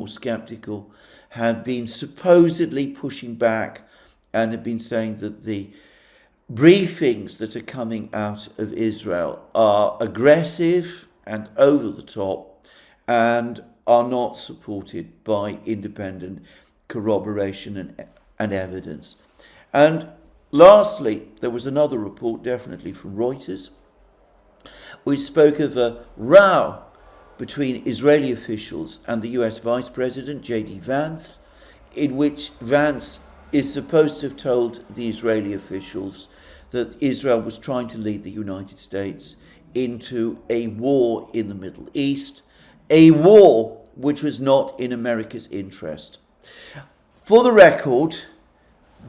more skeptical, have been supposedly pushing back and have been saying that the briefings that are coming out of Israel are aggressive and over the top and are not supported by independent corroboration and evidence. And lastly, there was another report, definitely from Reuters, which spoke of a row between Israeli officials and the US Vice President, JD Vance, in which Vance is supposed to have told the Israeli officials that Israel was trying to lead the United States into a war in the Middle East, a war which was not in America's interest. For the record,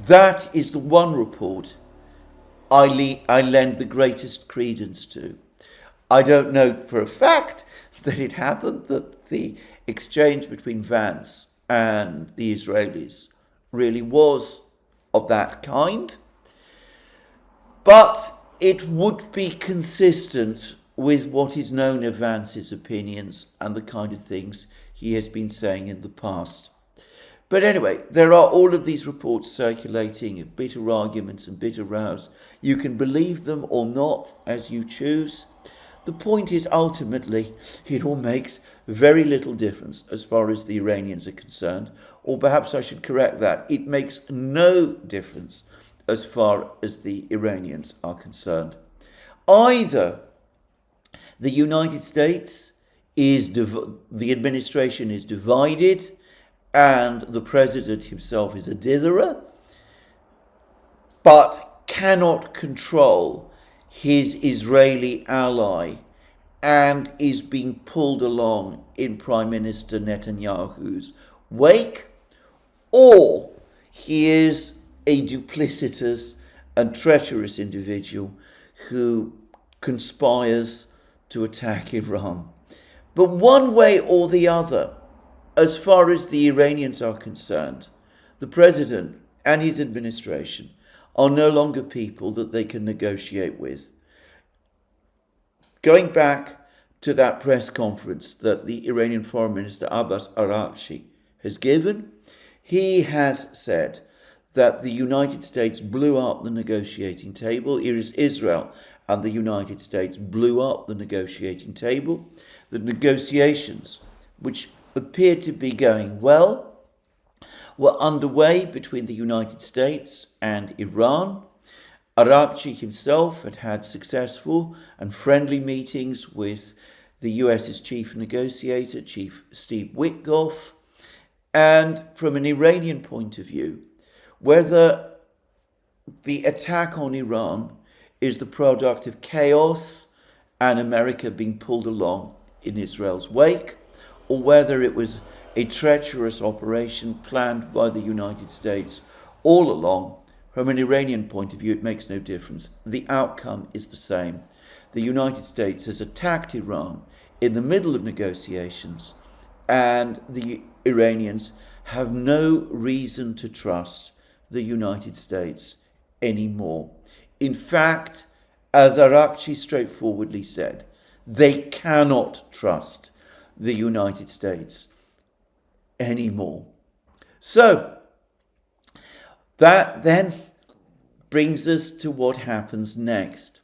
that is the one report I lend the greatest credence to. I don't know for a fact that it happened, that the exchange between Vance and the Israelis really was of that kind, but it would be consistent with what is known of Vance's opinions and the kind of things he has been saying in the past. But anyway, there are all of these reports circulating of bitter arguments and bitter rows. You can believe them or not as you choose. The point is, ultimately, it all makes very little difference as far as the Iranians are concerned, or perhaps I should correct that. It makes no difference as far as the Iranians are concerned. Either the United States the administration is divided and the president himself is a ditherer, but cannot control his Israeli ally and is being pulled along in Prime Minister Netanyahu's wake, or he is a duplicitous and treacherous individual who conspires to attack Iran. But one way or the other, as far as the Iranians are concerned, the president and his administration are no longer people that they can negotiate with. Going back to that press conference that the Iranian Foreign Minister Abbas Araghchi has given, he has said that the United States blew up the negotiating table. It is Israel and the United States blew up the negotiating table. The negotiations, which appeared to be going well, were underway between the United States and Iran. Araghchi himself had had successful and friendly meetings with the US's chief negotiator, Chief Steve Witkoff. And from an Iranian point of view, whether the attack on Iran is the product of chaos and America being pulled along in Israel's wake, or whether it was a treacherous operation planned by the United States all along, from an Iranian point of view, it makes no difference. The outcome is the same. The United States has attacked Iran in the middle of negotiations, and the Iranians have no reason to trust the United States anymore. In fact, as Araghchi straightforwardly said, they cannot trust the United States anymore. So, that then brings us to what happens next.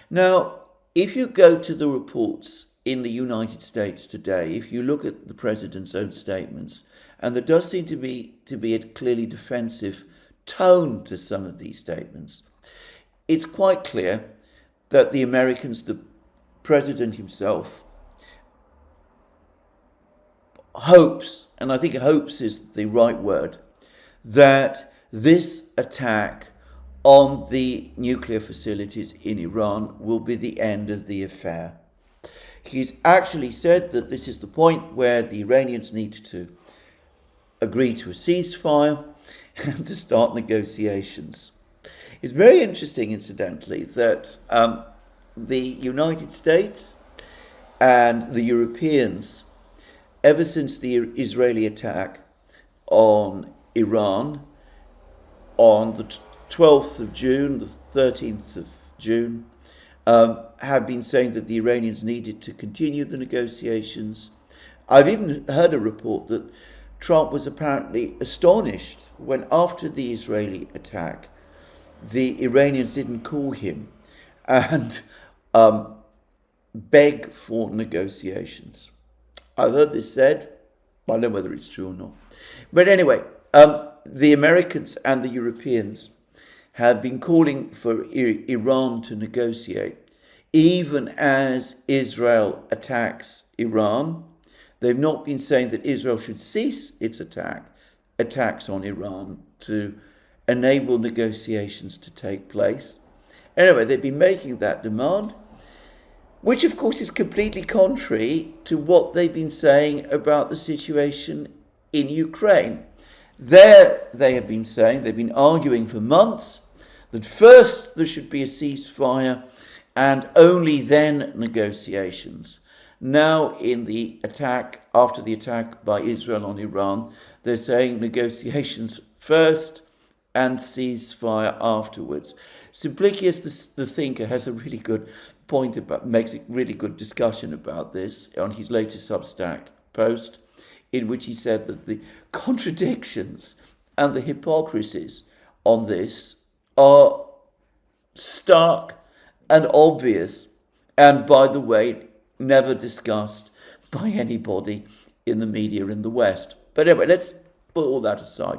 Now, if you go to the reports in the United States today, if you look at the president's own statements, and there does seem to be a clearly defensive tone to some of these statements, it's quite clear that the Americans, the president himself, hopes, and I think hopes is the right word, that this attack on the nuclear facilities in Iran will be the end of the affair. He's actually said that this is the point where the Iranians need to agree to a ceasefire and to start negotiations. It's very interesting, incidentally, that the United States and the Europeans, ever since the Israeli attack on Iran on the 12th of June, the 13th of June, have been saying that the Iranians needed to continue the negotiations. I've even heard a report that Trump was apparently astonished when, after the Israeli attack, the Iranians didn't call him and beg for negotiations. I've heard this said, I don't know whether it's true or not. But anyway, the Americans and the Europeans have been calling for Iran to negotiate, even as Israel attacks Iran. They've not been saying that Israel should cease its attacks on Iran to enable negotiations to take place. Anyway, they've been making that demand, which of course is completely contrary to what they've been saying about the situation in Ukraine. There they have been saying, they've been arguing for months, that first there should be a ceasefire and only then negotiations. Now in the attack, after the attack by Israel on Iran, they're saying negotiations first and ceasefire afterwards. Simplicius the thinker has a really good point about, makes a really good discussion about this on his latest Substack post, in which he said that the contradictions and the hypocrisies on this are stark and obvious, and by the way, never discussed by anybody in the media in the West. But anyway, let's put all that aside.